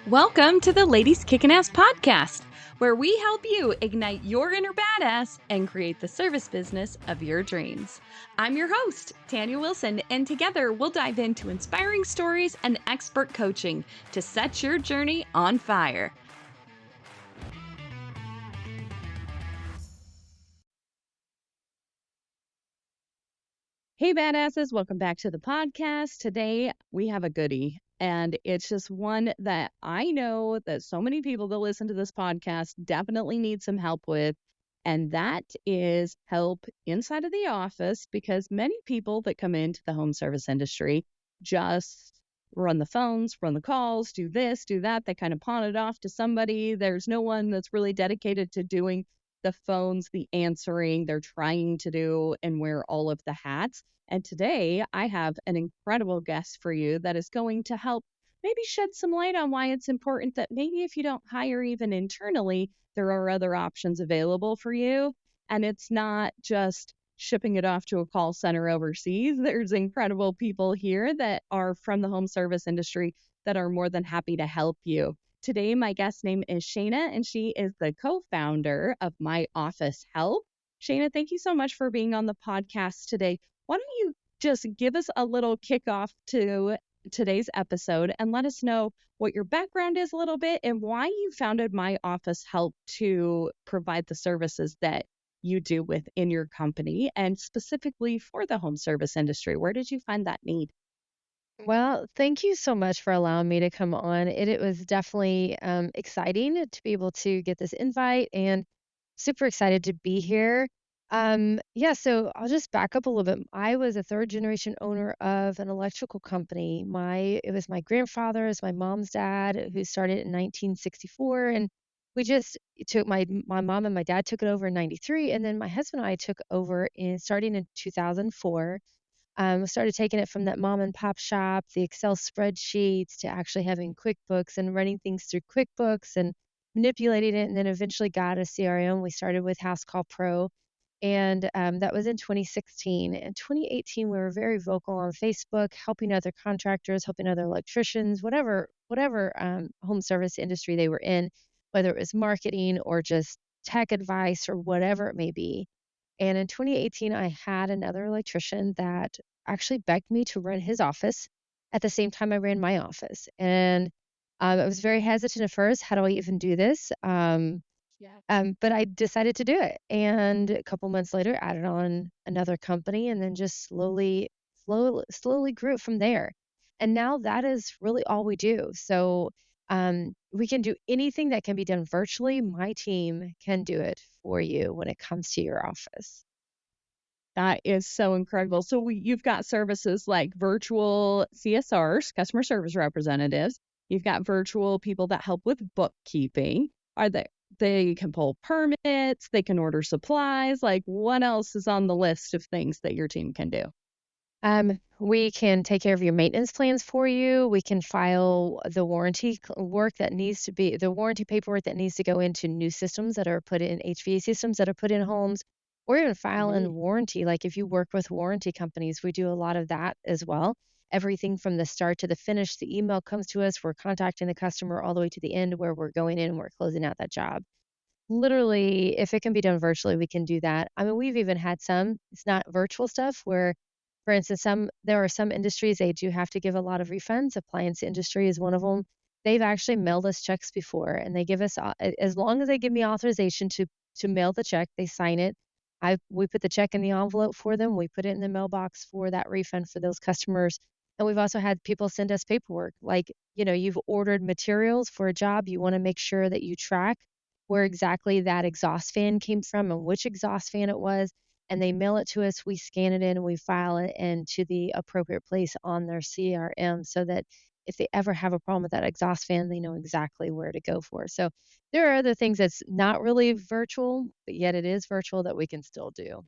Welcome to the Ladies Kickin' Ass podcast, where we help you ignite your inner badass and create the service business of your dreams. I'm your host, Tanya Wilson, and together we'll dive into inspiring stories and expert coaching to set your journey on fire. Hey, badasses, welcome back to the podcast. Today we have a goodie. And it's just one that I know that so many people that listen to this podcast definitely need some help with. And that is help inside of the office, because many people that come into the home service industry just run the phones, run the calls, do this, do that. They kind of pawn it off to somebody. There's no one that's really dedicated to doing the phones, the answering. They're trying to do and wear all of the hats. And today I have an incredible guest for you that is going to help maybe shed some light on why it's important that maybe if you don't hire even internally, there are other options available for you. And it's not just shipping it off to a call center overseas. There's incredible people here that are from the home service industry that are more than happy to help you. Today, my guest name is Shayna, and she is the co-founder of My Office Help. Shayna, thank you so much for being on the podcast today. Why don't you just give us a little kickoff to today's episode and let us know what your background is a little bit and why you founded My Office Help to provide the services that you do within your company and specifically for the home service industry. Where did you find that need? Well, thank you so much for allowing me to come on. It was definitely exciting to be able to get this invite and super excited to be here. Yeah, so I'll just back up a little bit. I was a third generation owner of an electrical company. It was my grandfather's, my mom's dad, who started in 1964, and we just took my mom and my dad took it over in 93, and then my husband and I took over in starting in 2004. Started taking it from that mom and pop shop, the Excel spreadsheets, to actually having QuickBooks and running things through QuickBooks and manipulating it, and then eventually got a CRM. We started with House Call Pro, and that was in 2016. In 2018, we were very vocal on Facebook, helping other contractors, helping other electricians, whatever home service industry they were in, whether it was marketing or just tech advice or whatever it may be. And in 2018, I had another electrician that actually begged me to run his office at the same time I ran my office. And I was very hesitant at first. How do I even do this? Yeah. But I decided to do it. And a couple months later, added on another company and then just slowly grew it from there. And now that is really all we do. So we can do anything that can be done virtually. My team can do it for you when it comes to your office. That is so incredible. So you've got services like virtual CSRs, customer service representatives. You've got virtual people that help with bookkeeping. They can pull permits, they can order supplies. Like, what else is on the list of things that your team can do? We can take care of your maintenance plans for you. We can file the the warranty paperwork that needs to go into new systems that are put in HVAC systems that are put in homes, or even file in Mhm. warranty. Like if you work with warranty companies, we do a lot of that as well. Everything from the start to the finish, the email comes to us, we're contacting the customer all the way to the end where we're going in and we're closing out that job. Literally, if it can be done virtually, we can do that. I mean, we've even had it's not virtual stuff where, for instance, there are some industries they do have to give a lot of refunds. Appliance industry is one of them. They've actually mailed us checks before, and they give us as long as they give me authorization to mail the check, they sign it. We put the check in the envelope for them. We put it in the mailbox for that refund for those customers. And we've also had people send us paperwork like, you've ordered materials for a job. You want to make sure that you track where exactly that exhaust fan came from and which exhaust fan it was, and they mail it to us. We scan it in and we file it into the appropriate place on their CRM so that if they ever have a problem with that exhaust fan, they know exactly where to go for. So there are other things that's not really virtual, but yet it is virtual that we can still do.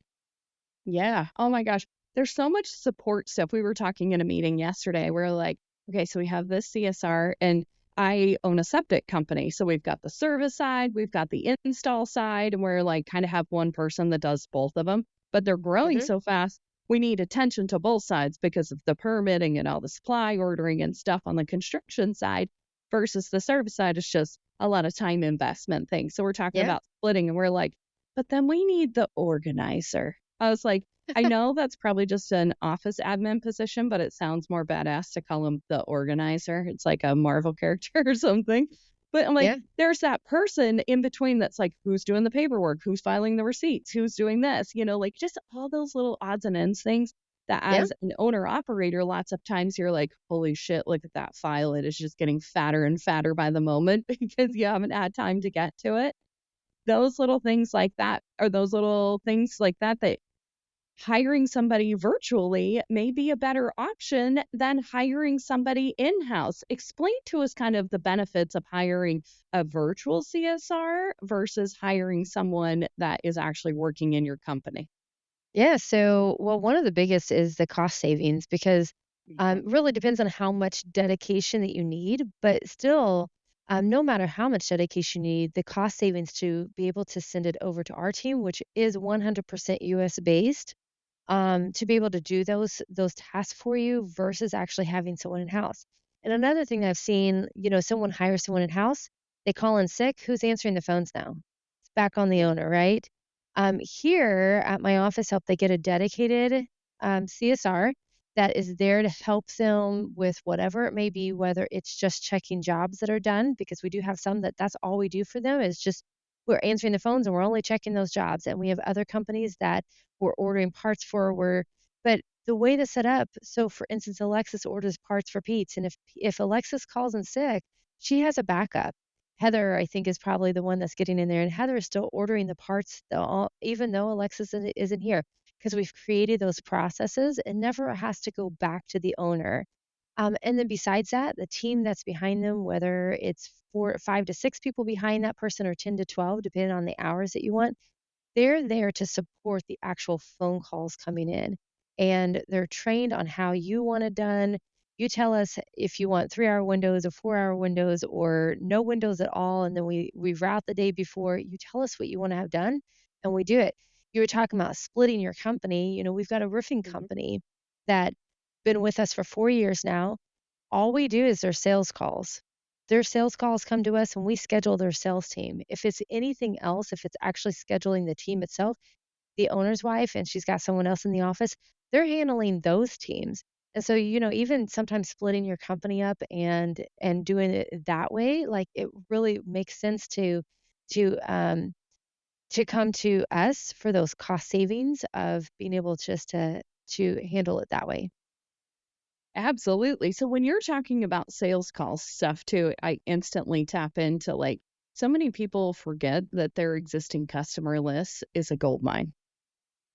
Yeah. Oh my gosh. There's so much support stuff. We were talking in a meeting yesterday. We're like, okay, so we have this CSR and I own a septic company. So we've got the service side, we've got the install side, and we're like kind of have one person that does both of them, but they're growing hmm so fast. We need attention to both sides because of the permitting and all the supply ordering and stuff on the construction side. versus the service side is just a lot of time investment thing. So we're talking Yeah. about splitting and we're like, but then we need the organizer. I was like, I know that's probably just an office admin position, but it sounds more badass to call him the organizer. It's like a Marvel character or something. But I'm like, Yeah. there's that person in between that's like, who's doing the paperwork? Who's filing the receipts? Who's doing this? Like just all those little odds and ends things that Yeah. as an owner operator, lots of times you're like, holy shit, look at that file. It is just getting fatter and fatter by the moment because you haven't had time to get to it. Those little things like that, or those little things like that, that hiring somebody virtually may be a better option than hiring somebody in house. Explain to us kind of the benefits of hiring a virtual CSR versus hiring someone that is actually working in your company. Yeah. So, well, one of the biggest is the cost savings because Yeah. really depends on how much dedication that you need, but still, no matter how much dedication you need, the cost savings to be able to send it over to our team, which is 100% US based, to be able to do those tasks for you versus actually having someone in house. And another thing I've seen, someone hires someone in house, they call in sick. Who's answering the phones now? It's back on the owner, right? Here at my office help, they get a dedicated CSR that is there to help them with whatever it may be, whether it's just checking jobs that are done, because we do have some that's all we do for them is just we're answering the phones and we're only checking those jobs. And we have other companies that we're ordering parts for, but the way to set up, so for instance, Alexis orders parts for Pete's, and if Alexis calls in sick, she has a backup. Heather, I think, is probably the one that's getting in there, and Heather is still ordering the parts, though, even though Alexis isn't here, because we've created those processes. It never has to go back to the owner. And then besides that, the team that's behind them, whether it's 5 to 6 people behind that person or 10 to 12, depending on the hours that you want, they're there to support the actual phone calls coming in, and they're trained on how you want it done. You tell us if you want 3-hour windows or 4-hour windows or no windows at all, and then we route the day before. You tell us what you want to have done, and we do it. You were talking about splitting your company. We've got a roofing Mhm. company that been with us for 4 years now. All we do is their sales calls. Their sales calls come to us and we schedule their sales team. If it's anything else, if it's actually scheduling the team itself, the owner's wife and she's got someone else in the office, they're handling those teams. And so, even sometimes splitting your company up and doing it that way, like it really makes sense to to come to us for those cost savings of being able just to handle it that way. Absolutely. So when you're talking about sales call stuff too, I instantly tap into like so many people forget that their existing customer list is a gold mine.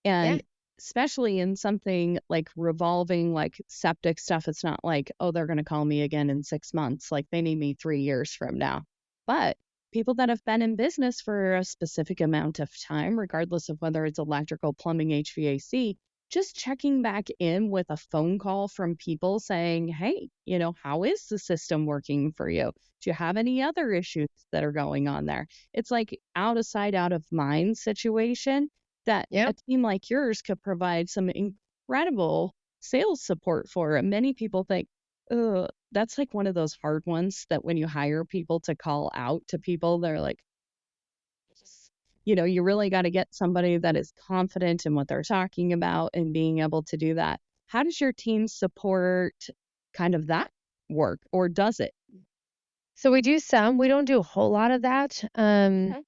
Yeah. And especially in something like revolving, like septic stuff, it's not like, oh, they're going to call me again in 6 months. Like they need me 3 years from now. But people that have been in business for a specific amount of time, regardless of whether it's electrical, plumbing, HVAC, just checking back in with a phone call from people saying, hey, how is the system working for you? Do you have any other issues that are going on there? It's like out of sight, out of mind situation that Yeah. a team like yours could provide some incredible sales support for. And many people think, oh, that's like one of those hard ones that when you hire people to call out to people, they're like, you really got to get somebody that is confident in what they're talking about and being able to do that. How does your team support kind of that work, or does it? So we do some, we don't do a whole lot of that. Okay.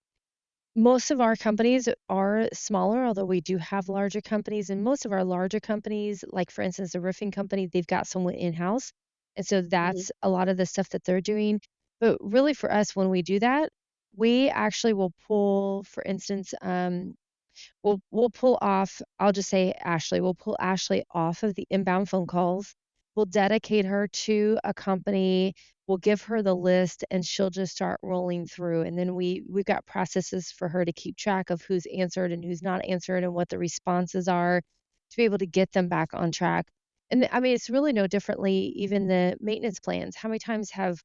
Most of our companies are smaller, although we do have larger companies. And most of our larger companies, like for instance, a roofing company, they've got someone in house. And so Mhm. that's a lot of the stuff that they're doing. But really, for us, when we do that, we actually will pull, for instance, we'll pull off, I'll just say Ashley, we'll pull Ashley off of the inbound phone calls. We'll dedicate her to a company. We'll give her the list and she'll just start rolling through. And then we've got processes for her to keep track of who's answered and who's not answered and what the responses are to be able to get them back on track. And I mean, it's really no differently, even the maintenance plans. How many times have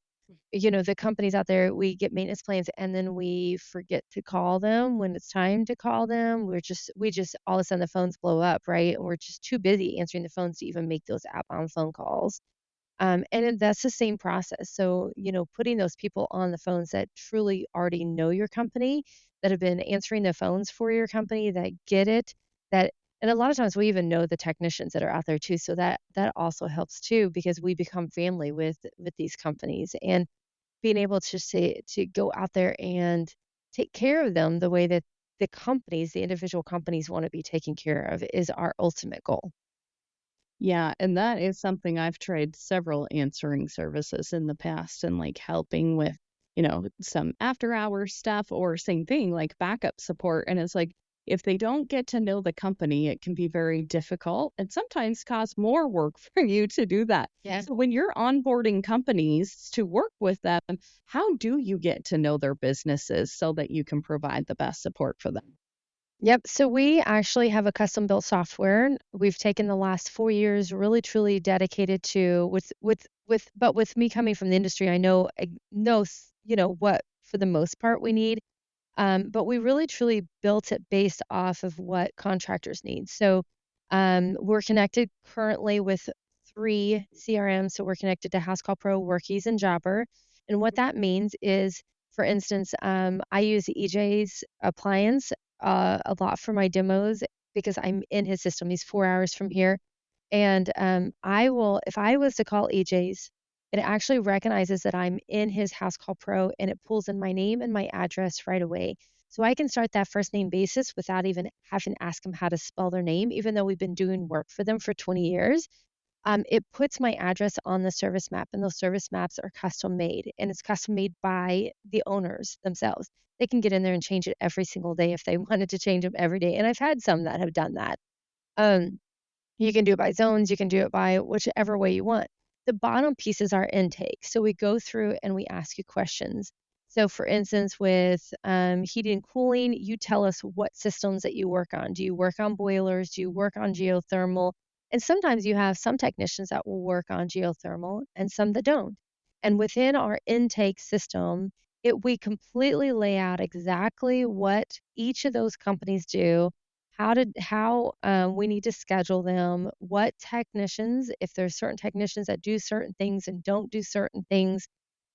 the companies out there, we get maintenance plans and then we forget to call them when it's time to call them. We just all of a sudden the phones blow up, right? And we're just too busy answering the phones to even make those outbound phone calls. And then that's the same process. So, putting those people on the phones that truly already know your company, that have been answering the phones for your company, that get it, that and a lot of times we even know the technicians that are out there too. So that also helps too because we become family with these companies and being able to say to go out there and take care of them the way that the individual companies want to be taken care of is our ultimate goal. Yeah, and that is something I've tried several answering services in the past and like helping with, some after hours stuff or same thing, like backup support. And it's like if they don't get to know the company, it can be very difficult and sometimes cause more work for you to do that. Yeah. So when you're onboarding companies to work with them, how do you get to know their businesses so that you can provide the best support for them? Yep. So we actually have a custom built software. We've taken the last 4 years really truly dedicated to but with me coming from the industry, I know what for the most part we need. But we really truly built it based off of what contractors need. So we're connected currently with 3 CRMs. So we're connected to House Call Pro, Workies, and Jobber. And what that means is, for instance, I use EJ's appliance a lot for my demos because I'm in his system. He's 4 hours from here. And if I was to call EJ's, it actually recognizes that I'm in his House Call Pro and it pulls in my name and my address right away. So I can start that first name basis without even having to ask them how to spell their name, even though we've been doing work for them for 20 years. It puts my address on the service map, and those service maps are custom made, and it's custom made by the owners themselves. They can get in there and change it every single day if they wanted to change them every day. And I've had some that have done that. Um, you can do it by zones, you can do it by whichever way you want. The bottom piece is our intake. So we go through and we ask you questions. So, for instance, with heating and cooling, you tell us what systems that you work on. Do you work on boilers? Do you work on geothermal? And sometimes you have some technicians that will work on geothermal and some that don't. And within our intake system, we completely lay out exactly what each of those companies do, how we need to schedule them, what technicians, if there's certain technicians that do certain things and don't do certain things,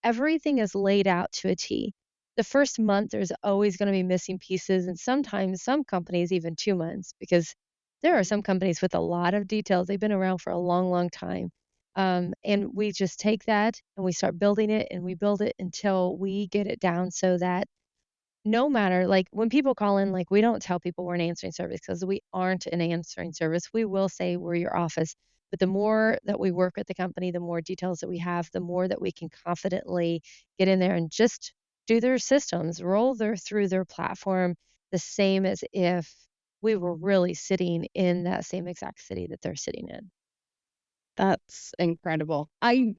everything is laid out to a T. The first month, there's always going to be missing pieces, and sometimes some companies even 2 months because there are some companies with a lot of details. They've been around for a long, long time. And we just take that and we start building it and we build it until we get it down so that no matter like, when people call in, like, we don't tell people we're an answering service because we aren't an answering service. We will say we're your office, but the more that we work with the company, the more details that we have, the more that we can confidently get in there and just do their systems, through their platform the same as if we were really sitting in that same exact city that they're sitting in. That's incredible. I'm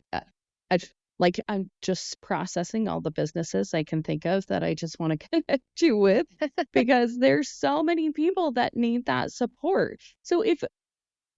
just processing all the businesses I can think of that I just want to connect you with because there's so many people that need that support. So if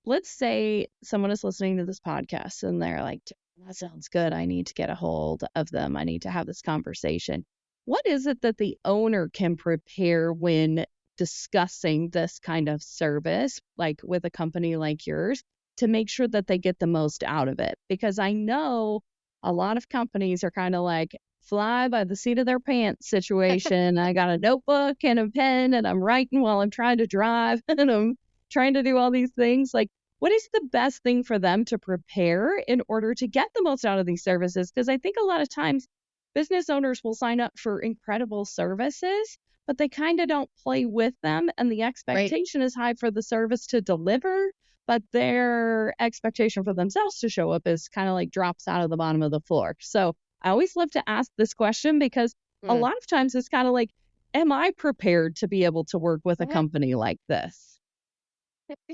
let's say someone is listening to this podcast and they're like, that sounds good. I need to get a hold of them. I need to have this conversation. What is it that the owner can prepare when discussing this kind of service, like with a company like yours, to make sure that they get the most out of it? Because I know a lot of companies are kind of like fly by the seat of their pants situation. I got a notebook and a pen and I'm writing while I'm trying to drive and I'm trying to do all these things. Like, what is the best thing for them to prepare in order to get the most out of these services? Because I think a lot of times business owners will sign up for incredible services, but they kind of don't play with them. And the Right. expectation is high for the service to deliver, but their expectation for themselves to show up is kind of like drops out of the bottom of the floor. So I always love to ask this question because a Mm. lot of times it's kind of like, am I prepared to be able to work with a Mhm. company like this?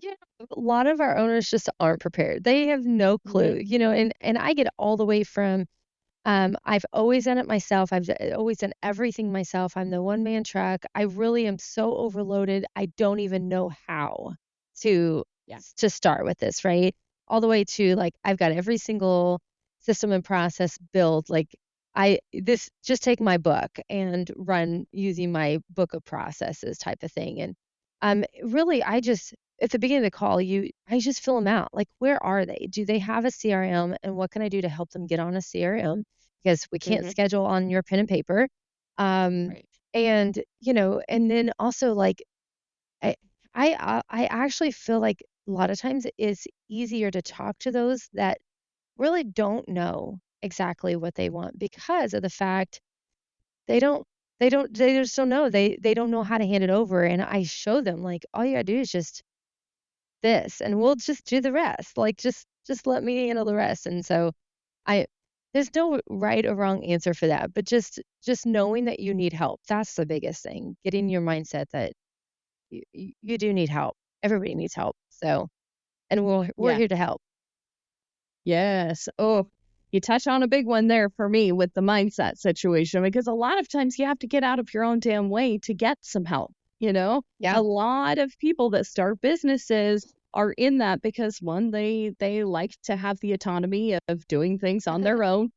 Yeah, a lot of our owners just aren't prepared. They have no Mhm. clue, and I get all the way from I've always done it myself. Always done everything myself. I'm the one man truck. I really am so overloaded. I don't even know how to Yeah. to start with this, right? All the way to like I've got every single system and process built. Like I this just take my book and run using my book of processes type of thing. And really I just at the beginning of the call, I just fill them out. Like, where are they? Do they have a CRM? And what can I do to help them get on a CRM? Because we can't Hmm. schedule on your pen and paper. Um, Right. and and then also like I I actually feel like a lot of times it's easier to talk to those that really don't know exactly what they want because of the fact they don't they just don't know. They don't know how to hand it over, and I show them, like, all you gotta do is just this, and we'll just do the rest. Like, just let me handle the rest. And so I there's no right or wrong answer for that, but just knowing that you need help. That's the biggest thing. Getting your mindset that you do need help. Everybody needs help. So, and we're Yeah. here to help. Yes. Oh, you touch on a big one there for me with the mindset situation because a lot of times you have to get out of your own damn way to get some help. You know, Yeah. a lot of people that start businesses are in that because one, they like to have the autonomy of doing things on their own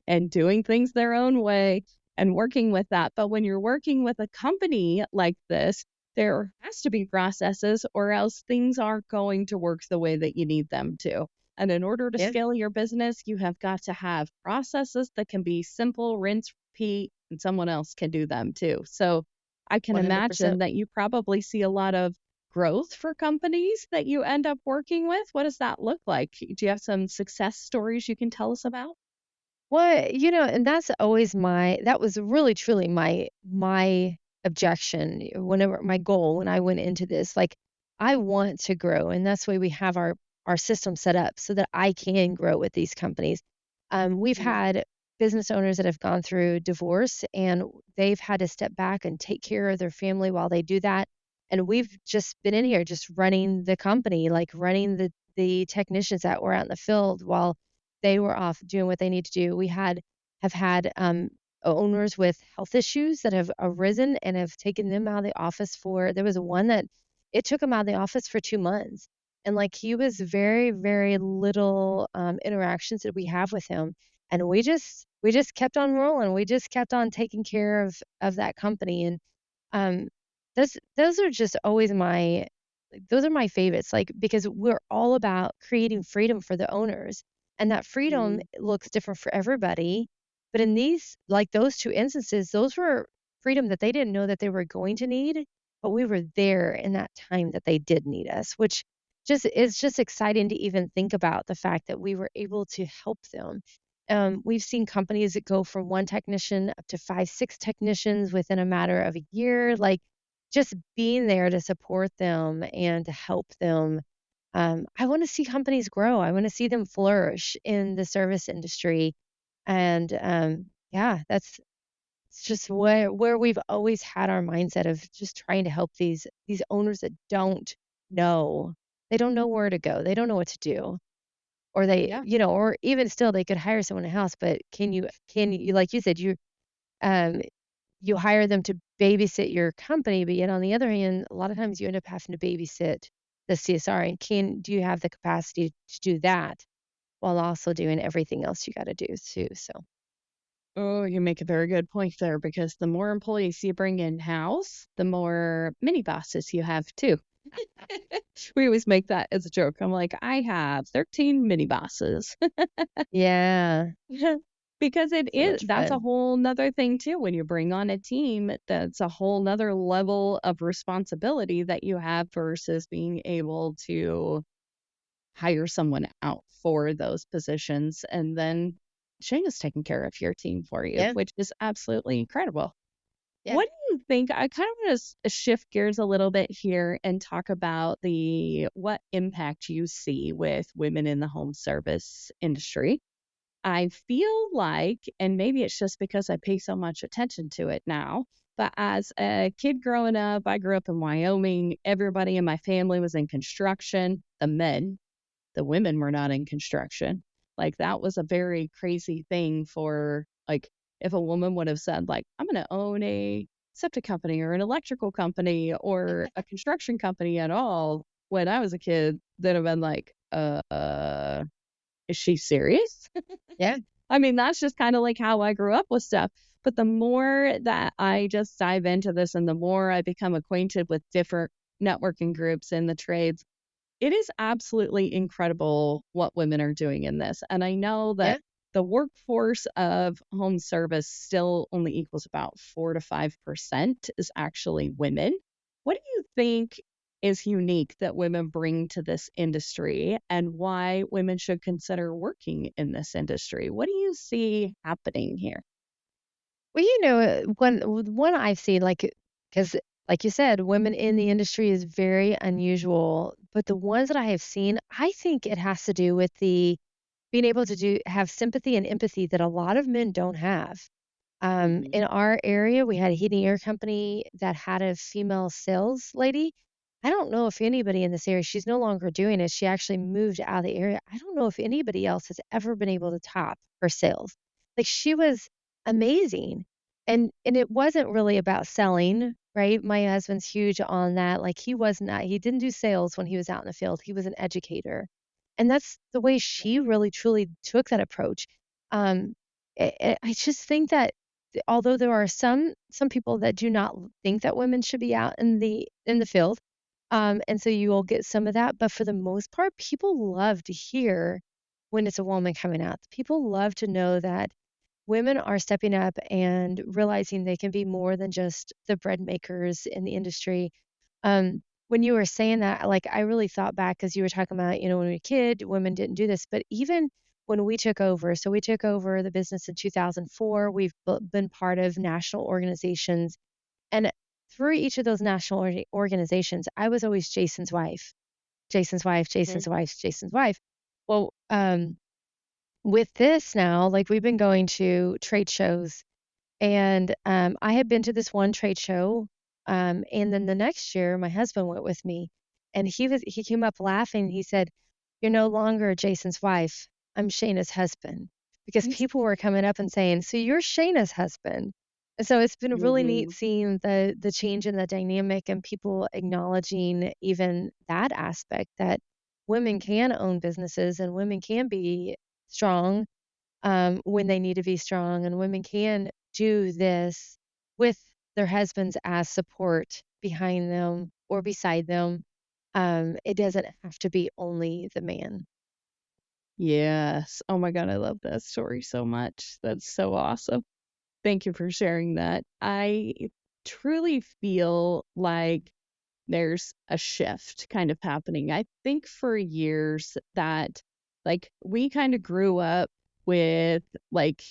and doing things their own way and working with that. But when you're working with a company like this, there has to be processes or else things aren't going to work the way that you need them to. And in order to Yeah. scale your business, you have got to have processes that can be simple, rinse, repeat, and someone else can do them too. So I can 100%. imagine that you probably see a lot of growth for companies that you end up working with. What does that look like? Do you have some success stories you can tell us about? Well, and that's always that was really truly my objection whenever my goal when I went into this. Like, I want to grow, and that's why we have our system set up so that I can grow with these companies. We've Mhm. had business owners that have gone through divorce and they've had to step back and take care of their family while they do that. And we've just been in here just running the company, like running the technicians that were out in the field while they were off doing what they need to do. We have had owners with health issues that have arisen and have taken them out of the office for. There was one that it took him out of the office for 2 months, and like he was very little interactions that we have with him, and we just kept on rolling. We just kept on taking care of that company, and um, those are just always those are my favorites, like, because we're all about creating freedom for the owners, and that freedom Mhm. looks different for everybody. But in these, like those 2 instances, those were freedom that they didn't know that they were going to need, but we were there in that time that they did need us, which just is just exciting to even think about the fact that we were able to help them. We've seen companies that go from 1 technician up to 5, 6 technicians within a matter of a year, like, just being there to support them and to help them. I want to see companies grow. I want to see them flourish in the service industry. And yeah, that's it's just where we've always had our mindset of just trying to help these owners that don't know. They don't know where to go. They don't know what to do. Or Yeah. or even still they could hire someone in-house, but can you like you said, um you hire them to babysit your company, but yet on the other hand, a lot of times you end up having to babysit the CSR. And do you have the capacity to do that while also doing everything else you got to do too? So Oh, you make a very good point there because the more employees you bring in house, the more mini bosses you have too. We always make that as a joke. I'm like, I have 13 mini bosses. yeah, Because it so is, much that's a fun. whole nother thing too. When you bring on a team, that's a whole nother level of responsibility that you have versus being able to hire someone out for those positions. And then Shayna's taking care of your team for you, Yeah, which is absolutely incredible. yeah, What do you think? I kind of want to shift gears a little bit here and talk about the what impact you see with women in the home service industry. I feel like, and maybe it's just because I pay so much attention to it now, but as a kid growing up, I grew up in Wyoming. Everybody in my family was in construction. The women were not in construction. Like that was a very crazy thing for like if a woman would have said like I'm going to own a septic company or an electrical company or a construction company at all when I was a kid, they'd have been like, is she serious? yeah, I mean, that's just kind of like how I grew up with stuff. But the more that I just dive into this and the more I become acquainted with different networking groups in the trades, it is absolutely incredible what women are doing in this. And I know that Yeah. the workforce of home service still only equals about 4 to 5% is actually women. What do you think is unique that women bring to this industry and why women should consider working in this industry? What do you see happening here? Well, one I've seen, because like you said, women in the industry is very unusual. But the ones that I have seen, I think it has to do with the being able to have sympathy and empathy that a lot of men don't have. In our area, we had a heating air company that had a female sales lady. I don't know if anybody in this area, she's no longer doing it. She actually moved out of the area. I don't know if anybody else has ever been able to top her sales. Like she was amazing. And it wasn't really about selling, right? My husband's huge on that. Like he didn't do sales when he was out in the field. He was an educator. And that's the way she really truly took that approach. Um, I just think that although there are some people that do not think that women should be out in the field, and so you will get some of that, but for the most part, people love to hear when it's a woman coming out. People love to know that women are stepping up and realizing they can be more than just the bread makers in the industry. When you were saying that, like, I really thought back because you were talking about, when we were a kid, women didn't do this. But even when we took over, so we took over the business in 2004, we've been part of national organizations. And through each of those national organizations, I was always Jason's wife, Jason's wife, Mhm. Jason's wife, Jason's wife. Well, with this now, like we've been going to trade shows and, I had been to this one trade show, and then the next year, my husband went with me, and he came up laughing, he said, "You're no longer Jason's wife, I'm Shayna's husband," because people were coming up and saying, "So you're Shayna's husband?" And so it's been really neat Mhm. seeing the change in the dynamic and people acknowledging even that aspect that women can own businesses and women can be strong when they need to be strong, and women can do this with their husbands as support behind them or beside them. It doesn't have to be only the man. Yes. Oh my God, I love that story so much. That's so awesome. Thank you for sharing that. I truly feel like there's a shift kind of happening. I think for years that like we kind of grew up with like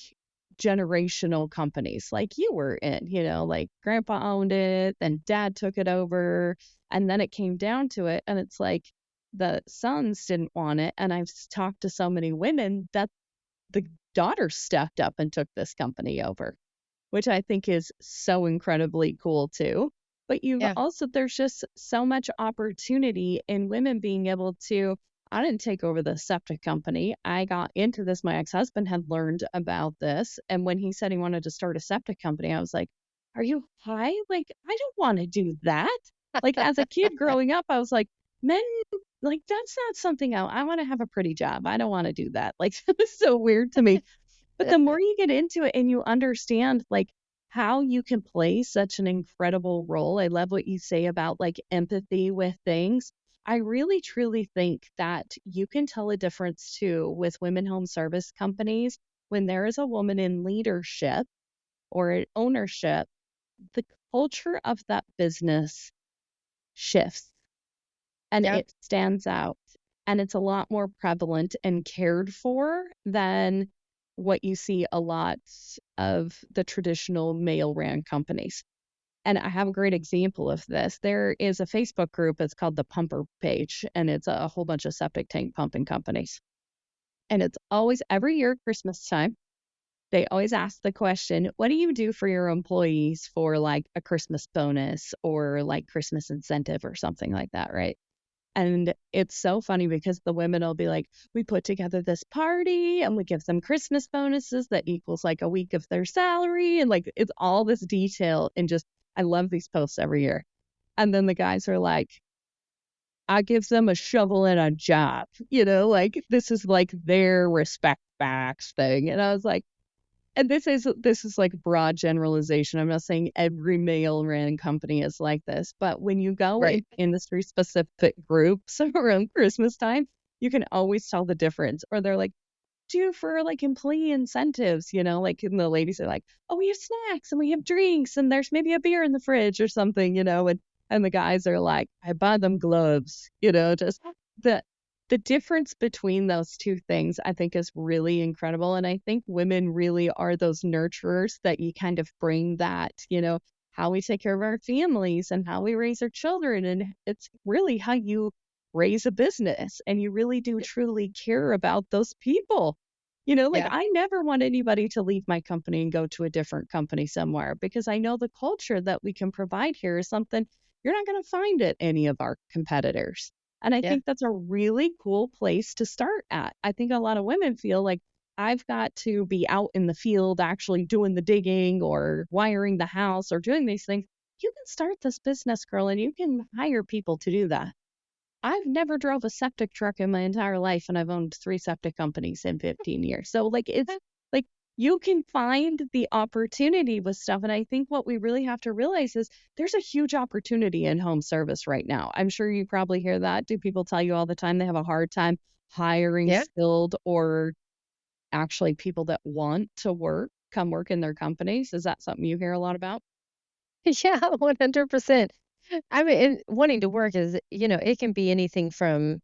generational companies like you were in, like grandpa owned it, then dad took it over, and then it came down to it. And it's like the sons didn't want it. And I've talked to so many women that the daughter stepped up and took this company over, which I think is so incredibly cool too. But Yeah. there's just so much opportunity in women being able to. I didn't take over the septic company. I got into this. My ex husband had learned about this. And when he said he wanted to start a septic company, I was like, are you high? Like, I don't want to do that. Like, as a kid growing up, I was like, men, like, that's not something I want to have a pretty job. I don't want to do that. Like, it was so weird to me, but the more you get into it and you understand like how you can play such an incredible role. I love what you say about like empathy with things. I really truly think that you can tell a difference too with women home service companies when there is a woman in leadership or in ownership. The culture of that business shifts and Yep. it stands out, and it's a lot more prevalent and cared for than what you see a lot of the traditional male ran companies. And I have a great example of this. There is a Facebook group, it's called the Pumper Page, and it's a whole bunch of septic tank pumping companies. And it's always every year Christmas time, they always ask the question, what do you do for your employees for like a Christmas bonus or like Christmas incentive or something like that, right? And it's so funny because the women will be like, we put together this party and we give them Christmas bonuses that equals like a week of their salary. And like, it's all this detail. And just, I love these posts every year. And then the guys are like, I give them a shovel and a job, like this is like their respect backs thing. And I was like, and this is like broad generalization. I'm not saying every male ran company is like this, but when you go Right. in industry specific groups around Christmas time, you can always tell the difference. Or they're like, do for like employee incentives, like and the ladies are like, oh, we have snacks and we have drinks and there's maybe a beer in the fridge or something, and the guys are like, I buy them gloves, just the the difference between those two things I think is really incredible. And I think women really are those nurturers that you kind of bring that, how we take care of our families and how we raise our children. And it's really how you raise a business and you really do truly care about those people. Like Yeah. I never want anybody to leave my company and go to a different company somewhere because I know the culture that we can provide here is something you're not going to find at any of our competitors. And I Yeah. think that's a really cool place to start at. I think a lot of women feel like I've got to be out in the field actually doing the digging or wiring the house or doing these things. You can start this business, girl, and you can hire people to do that. I've never drove a septic truck in my entire life, and I've owned 3 septic companies in 15 years. So, like, it's like you can find the opportunity with stuff. And I think what we really have to realize is there's a huge opportunity in home service right now. I'm sure you probably hear that. Do people tell you all the time they have a hard time hiring Yeah. skilled or actually people that want to come work in their companies? Is that something you hear a lot about? Yeah, 100%. I mean, and wanting to work is, it can be anything from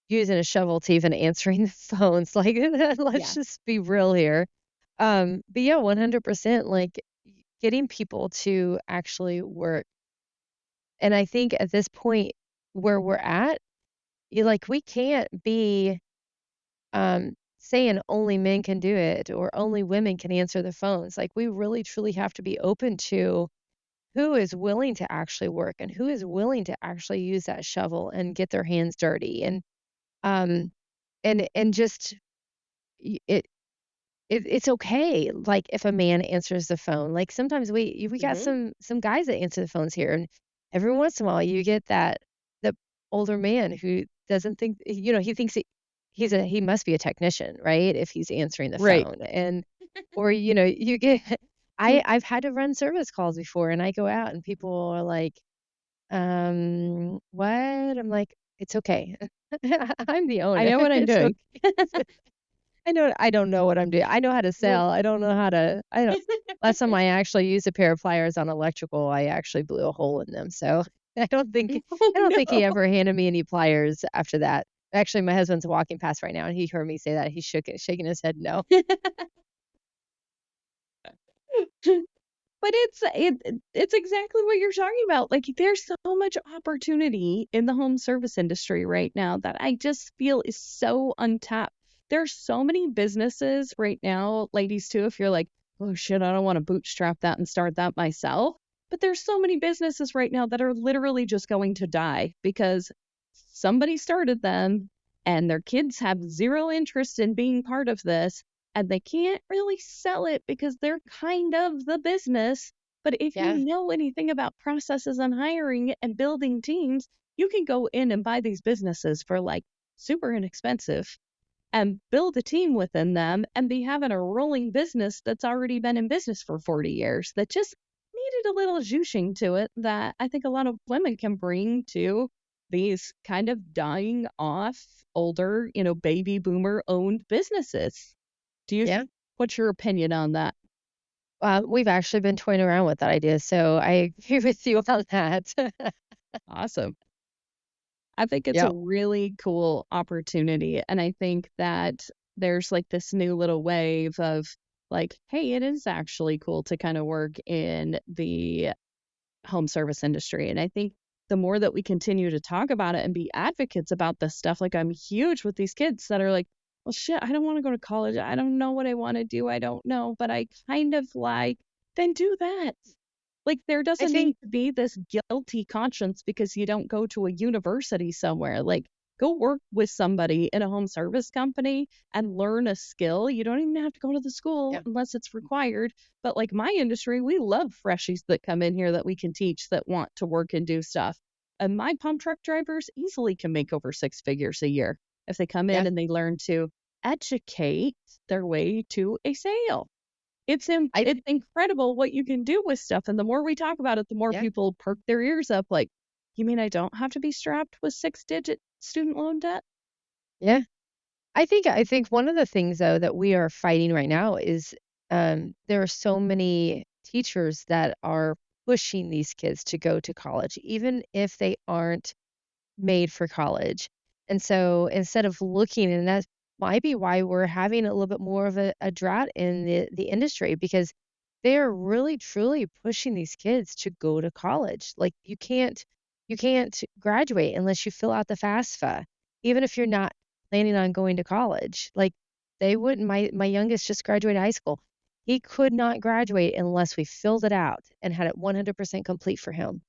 using a shovel to even answering the phones. Like, let's Yeah. just be real here. But yeah, 100%, like getting people to actually work. And I think at this point where we're at, we can't be saying only men can do it or only women can answer the phones. Like, we really truly have to be open to who is willing to actually work and who is willing to actually use that shovel and get their hands dirty um and just it it's okay, like, if a man answers the phone. Like, sometimes we got Hmm. some guys that answer the phones here, and every once in a while, you get the older man who doesn't think he thinks he must be a technician, right, if he's answering the Right. phone, and or, you get I've had to run service calls before, and I go out, and people are like, what?" I'm like, "It's okay. I'm the I owner. know what I'm It's doing. okay." I don't know what I'm doing. I know how to sell. I don't know how to I don't last time I actually used a pair of pliers on electrical, I actually blew a hole in them, so I don't think Oh, I don't think he no. ever handed me any pliers after that. Actually, my husband's walking past right now, and he heard me say that. He's shaking his head no. But it's exactly what you're talking about. Like there's so much opportunity in the home service industry right now that I just feel is so untapped. There's so many businesses right now, ladies too, if you're like, oh shit, I don't want to bootstrap that and start that myself. But there's so many businesses right now that are literally just going to die because somebody started them and their kids have zero interest in being part of this and they can't really sell it because they're kind of the business. But if you Yeah, know anything about processes and hiring and building teams, you can go in and buy these businesses for like super inexpensive and build a team within them and be having a rolling business that's already been in business for 40 years that just needed a little zhooshing to it that I think a lot of women can bring to these kind of dying off older, baby boomer owned businesses. Do you yeah. what's your opinion on that? We've actually been toying around with that idea, so I agree with you on that. Awesome. I think it's a Yep, really cool opportunity. And I think that there's like this new little wave of like, hey, it is actually cool to kind of work in the home service industry. And I think the more that we continue to talk about it and be advocates about this stuff, like I'm huge with these kids that are like, well, shit, I don't want to go to college. I don't know what I want to do. I don't know, but I kind of like, then do that. Like, there I doesn't need think to be this guilty conscience because you don't go to a university somewhere. Like, go work with somebody in a home service company and learn a skill. You don't even have to go to the school yeah, unless it's required. But like my industry, we love freshies that come in here that we can teach that want to work and do stuff. And my pump truck drivers easily can make over 6 figures a year if they come in yeah, and they learn to educate their way to a sale. I it's incredible what you can do with stuff, and the more we talk about it, the more Yeah, people perk their ears up like, "You mean I don't have to be strapped with six-digit student loan debt?" yeah. I think one of the things though that we are fighting right now is there are so many teachers that are pushing these kids to go to college, even if they aren't made for college. And so instead of looking, and that might be why we're having a little bit more of a drought in the industry because they are really truly pushing these kids to go to college. Like you can't graduate unless you fill out the FAFSA, even if you're not planning on going to college. Like they wouldn't my youngest just graduated high school. He could not graduate unless we filled it out and had it 100% complete for him.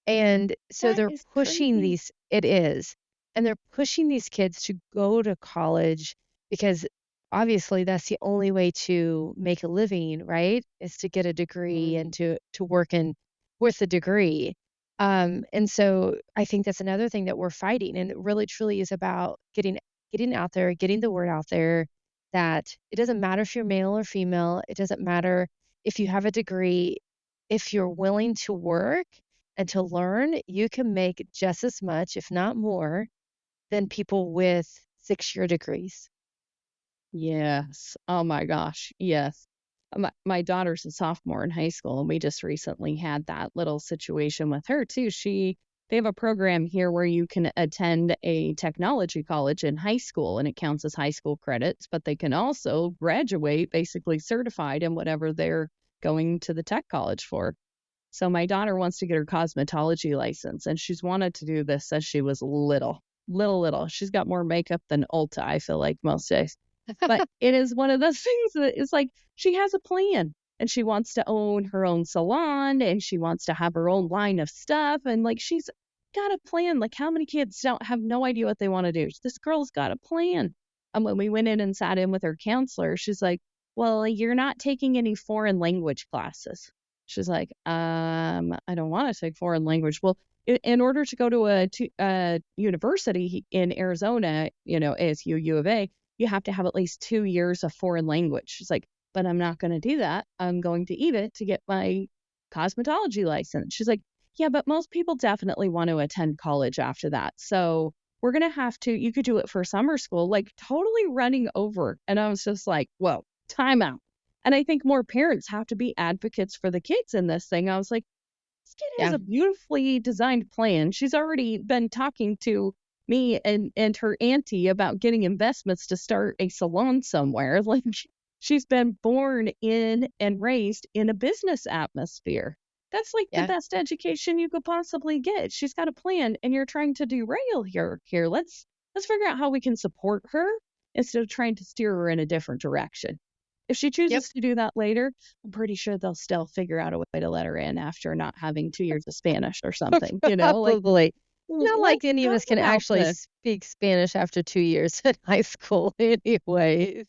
And so That they're is pushing crazy. these it is. And they're pushing these kids to go to college because obviously that's the only way to make a living, right? Is to get a degree and to work in with a degree. And so I think that's another thing that we're fighting. And it really truly is about getting out there, getting the word out there that it doesn't matter if you're male or female, it doesn't matter if you have a degree, if you're willing to work and to learn, you can make just as much, if not more, than people with 6-year degrees. Yes. Oh my gosh. Yes. My daughter's a sophomore in high school, and we just recently had that little situation with her too. They have a program here where you can attend a technology college in high school, and it counts as high school credits, but they can also graduate basically certified in whatever they're going to the tech college for. So my daughter wants to get her cosmetology license, and she's wanted to do this since she was little. She's got more makeup than Ulta, I feel like most days. But it is one of those things that is like she has a plan and she wants to own her own salon and she wants to have her own line of stuff. And like she's got a plan. Like how many kids don't have no idea what they want to do? This girl's got a plan. And when we went in and sat in with her counselor, she's like, "Well, you're not taking any foreign language classes." She's like, I don't want to take foreign language. Well, in order to go to a university in Arizona, ASU, U of A, you have to have at least 2 years of foreign language. She's like, but I'm not going to do that. I'm going to EVIT to get my cosmetology license. She's like, yeah, but most people definitely want to attend college after that. So we're going to have to, you could do it for summer school, like totally running over. And I was just like, whoa, time out. And I think more parents have to be advocates for the kids in this thing. I was like, this kid has Yeah. a beautifully designed plan. She's already been talking to me and her auntie about getting investments to start a salon somewhere. Like she's been born in and raised in a business atmosphere. That's like the Yeah. best education you could possibly get. She's got a plan and you're trying to derail her here. Let's figure out how we can support her instead of trying to steer her in a different direction. If she Yep. chooses to do that later, I'm pretty sure they'll still figure out a way to let her in after not having 2 years of Spanish or something, like, Probably. Not like let's any of talk us can about actually this. speak Spanish after 2 years in high school anyways.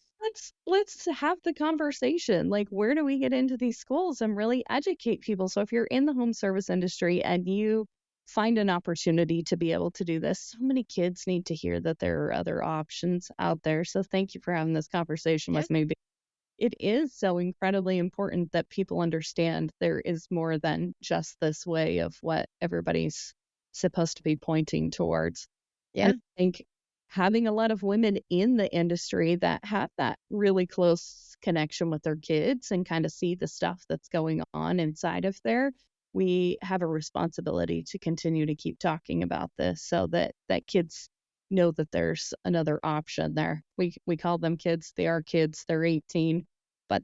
Let's have the conversation. Like, where do we get into these schools and really educate people? So if you're in the home service industry and you find an opportunity to be able to do this, so many kids need to hear that there are other options out there. So thank you for having this conversation Yeah. with me. It is so incredibly important that people understand there is more than just this way of what everybody's supposed to be pointing towards. And Yeah. I think having a lot of women in the industry that have that really close connection with their kids and kind of see the stuff that's going on inside of there, we have a responsibility to continue to keep talking about this so that kids know that there's another option there. We call them kids, they are kids, they're 18, but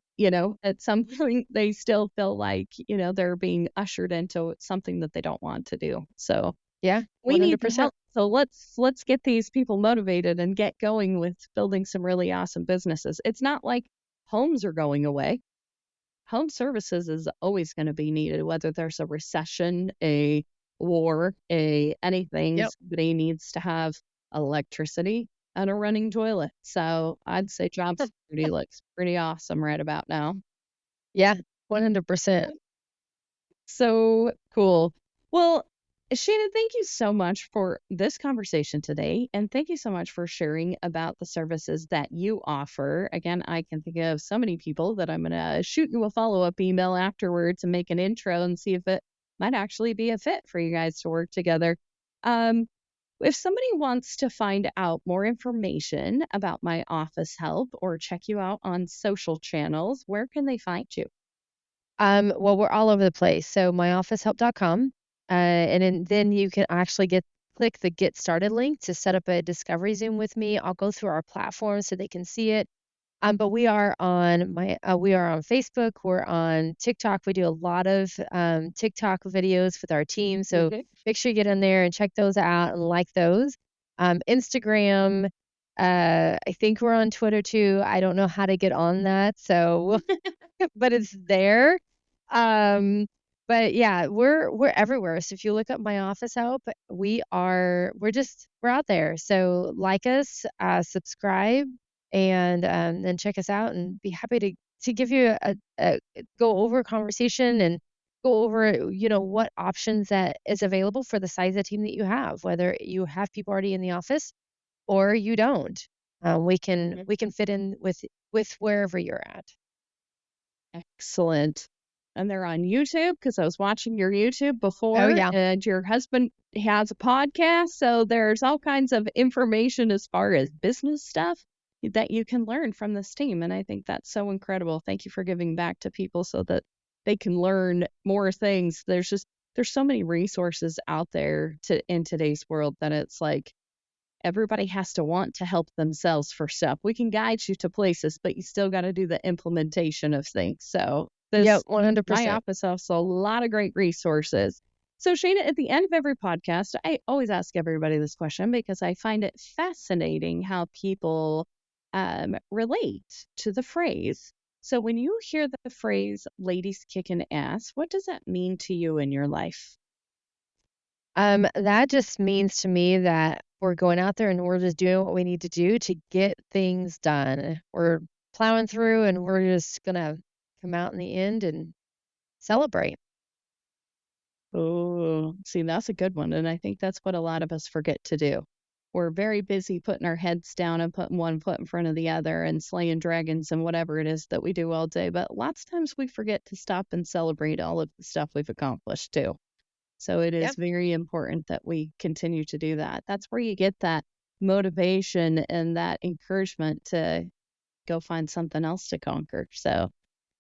at some point they still feel like, they're being ushered into something that they don't want to do. So Yeah. we need the 100%. help. So let's get these people motivated and get going with building some really awesome businesses. It's not like homes are going away. Home services is always going to be needed, whether there's a recession, a war, a anything. Yep. Somebody needs to have electricity and a running toilet. So I'd say job security looks pretty awesome right about now. Yeah. 100%. So cool. Well, Shayna, thank you so much for this conversation today. And thank you so much for sharing about the services that you offer. Again, I can think of so many people that I'm going to shoot you a follow up email afterwards and make an intro and see if it might actually be a fit for you guys to work together. Um, if somebody wants to find out more information about my office help or check you out on social channels, where can they find you? Well, we're all over the place. So myofficehelp.com, then you can actually click the get started link to set up a discovery Zoom with me. I'll go through our platform so they can see it. But we are on Facebook, we're on TikTok. We do a lot of TikTok videos with our team. So Okay. make sure you get in there and check those out and like those. Instagram, I think we're on Twitter too. I don't know how to get on that. So but it's there. Um, but yeah, we're everywhere. So if you look up my office help, we're out there. So like us, subscribe, and then check us out, and be happy to give you a go over a conversation and go over what options that is available for the size of team that you have, whether you have people already in the office or you don't. We can fit in with wherever you're at. Excellent. And they're on YouTube because I was watching your YouTube Oh before, yeah. and your husband has a podcast. So there's all kinds of information as far as business stuff that you can learn from this team. And I think that's so incredible. Thank you for giving back to people so that they can learn more things. There's so many resources out there in today's world that it's like everybody has to want to help themselves for stuff. We can guide you to places, but you still got to do the implementation of things. So Yep, my 100%. office has a lot of great resources. So Shayna, at the end of every podcast, I always ask everybody this question because I find it fascinating how people relate to the phrase. So when you hear the phrase "ladies kicking ass," what does that mean to you in your life? That just means to me that we're going out there and we're just doing what we need to do to get things done. We're plowing through and we're just gonna come out in the end and celebrate. Oh, see, that's a good one. And I think that's what a lot of us forget to do. We're very busy putting our heads down and putting one foot in front of the other and slaying dragons and whatever it is that we do all day. But lots of times we forget to stop and celebrate all of the stuff we've accomplished too. So it is Yep, very important that we continue to do that. That's where you get that motivation and that encouragement to go find something else to conquer. So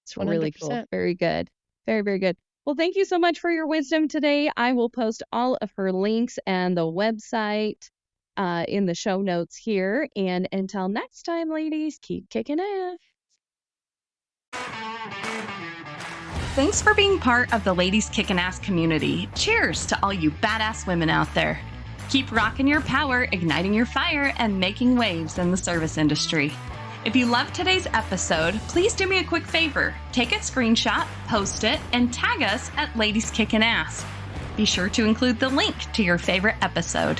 it's really cool. 100%. Very good. Very, very good. Well, thank you so much for your wisdom today. I will post all of her links and the website in the show notes here. And until next time, ladies, keep kicking ass. Thanks for being part of the Ladies Kickin' Ass community. Cheers to all you badass women out there. Keep rocking your power, igniting your fire, and making waves in the service industry. If you loved today's episode, please do me a quick favor. Take a screenshot, post it, and tag us at Ladies Kickin' Ass. Be sure to include the link to your favorite episode.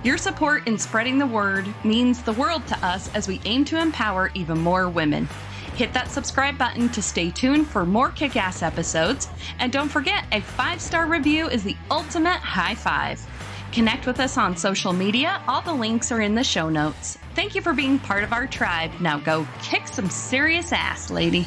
Your support in spreading the word means the world to us as we aim to empower even more women. Hit that subscribe button to stay tuned for more kick-ass episodes. And don't forget, a 5-star review is the ultimate high five. Connect with us on social media. All the links are in the show notes. Thank you for being part of our tribe. Now go kick some serious ass, lady.